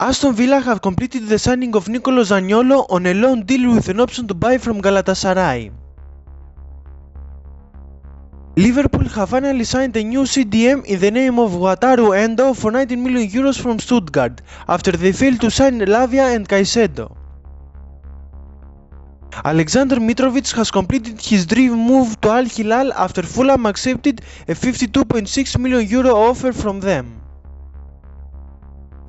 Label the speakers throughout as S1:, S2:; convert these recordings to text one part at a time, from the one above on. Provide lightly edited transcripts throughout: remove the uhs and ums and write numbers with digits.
S1: Aston Villa have completed the signing of Nicolo Zaniolo on a loan deal with an option to buy from Galatasaray. Liverpool have finally signed a new CDM in the name of Wataru Endo for 19 million euros from Stuttgart, after they failed to sign Lavia and Caicedo. Alexander Mitrovic has completed his dream move to Al Hilal after Fulham accepted a 52.6 million euro offer from them.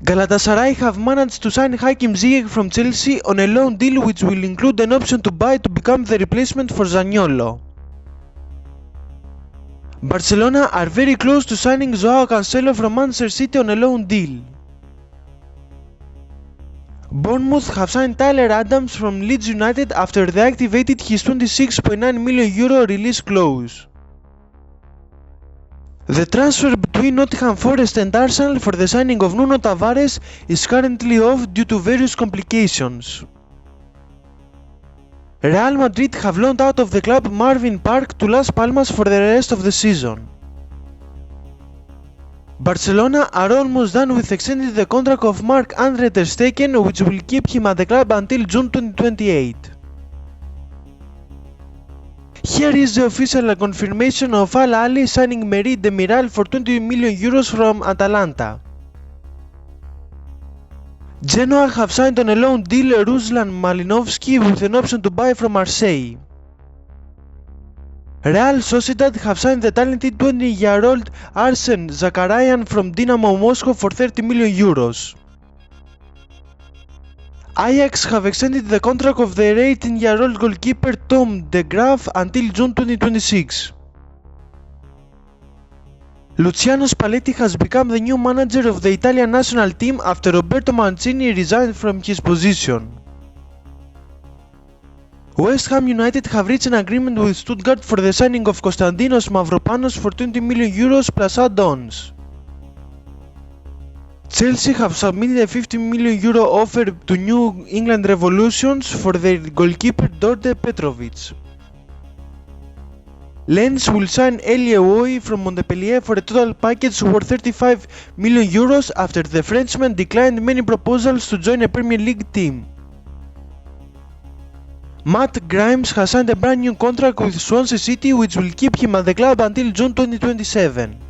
S1: Galatasaray have managed to sign Hakim Ziyech from Chelsea on a loan deal which will include an option to buy to become the replacement for Zaniolo. Barcelona are very close to signing Joao Cancelo from Manchester City on a loan deal. Bournemouth have signed Tyler Adams from Leeds United after they activated his 26.9 million euro release clause. The transfer between Nottingham Forest and Arsenal for the signing of Nuno Tavares is currently off due to various complications. Real Madrid have loaned out of the club Marvin Park to Las Palmas for the rest of the season. Barcelona are almost done with extending the contract of Marc-Andre ter Stegen, which will keep him at the club until June 2028. Here is the official confirmation of Al Ahly signing Merih Demiral for 20 million euros from Atalanta. Genoa have signed on a loan deal Ruslan Malinovsky with an option to buy from Marseille. Real Sociedad have signed the talented 20-year-old Arsen Zakarian from Dynamo Moscow for 30 million euros. Ajax have extended the contract of their 18-year-old goalkeeper Tom de Graaf until June 2026. Luciano Spalletti has become the new manager of the Italian national team after Roberto Mancini resigned from his position. West Ham United have reached an agreement with Stuttgart for the signing of Konstantinos Mavropanos for 20 million euros plus add-ons. Chelsea have submitted a 50 million euro offer to New England Revolutions for their goalkeeper Đorđe Petrović. Lens will sign Elie Oui from Montpellier for a total package worth 35 million euros after the Frenchman declined many proposals to join a Premier League team. Matt Grimes has signed a brand new contract with Swansea City which will keep him at the club until June 2027.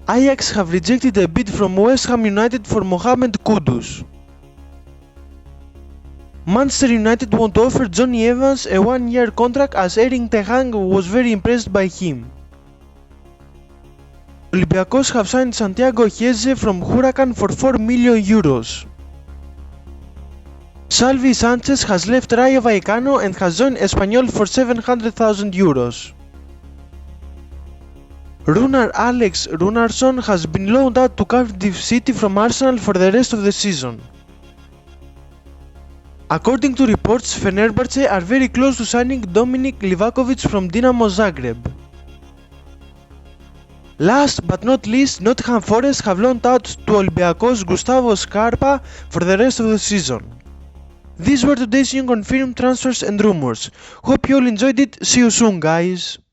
S1: Ajax have rejected a bid from West Ham United for Mohamed Kudus. Manchester United want to offer Jonny Evans a one-year contract as Erik ten Hag was very impressed by him. Olympiacos have signed Santiago Heze from Huracan for 4 million euros. Salvi Sanchez has left Rayo Vallecano and has joined Espanyol for 700,000 euros. Runar Alex Runarsson has been loaned out to Cardiff City from Arsenal for the rest of the season. According to reports, Fenerbahce are very close to signing Dominik Livakovic from Dinamo Zagreb. Last but not least, Nottingham Forest have loaned out to Olympiacos Gustavo Scarpa for the rest of the season. These were today's new confirmed transfers and rumors. Hope you all enjoyed it. See you soon, guys.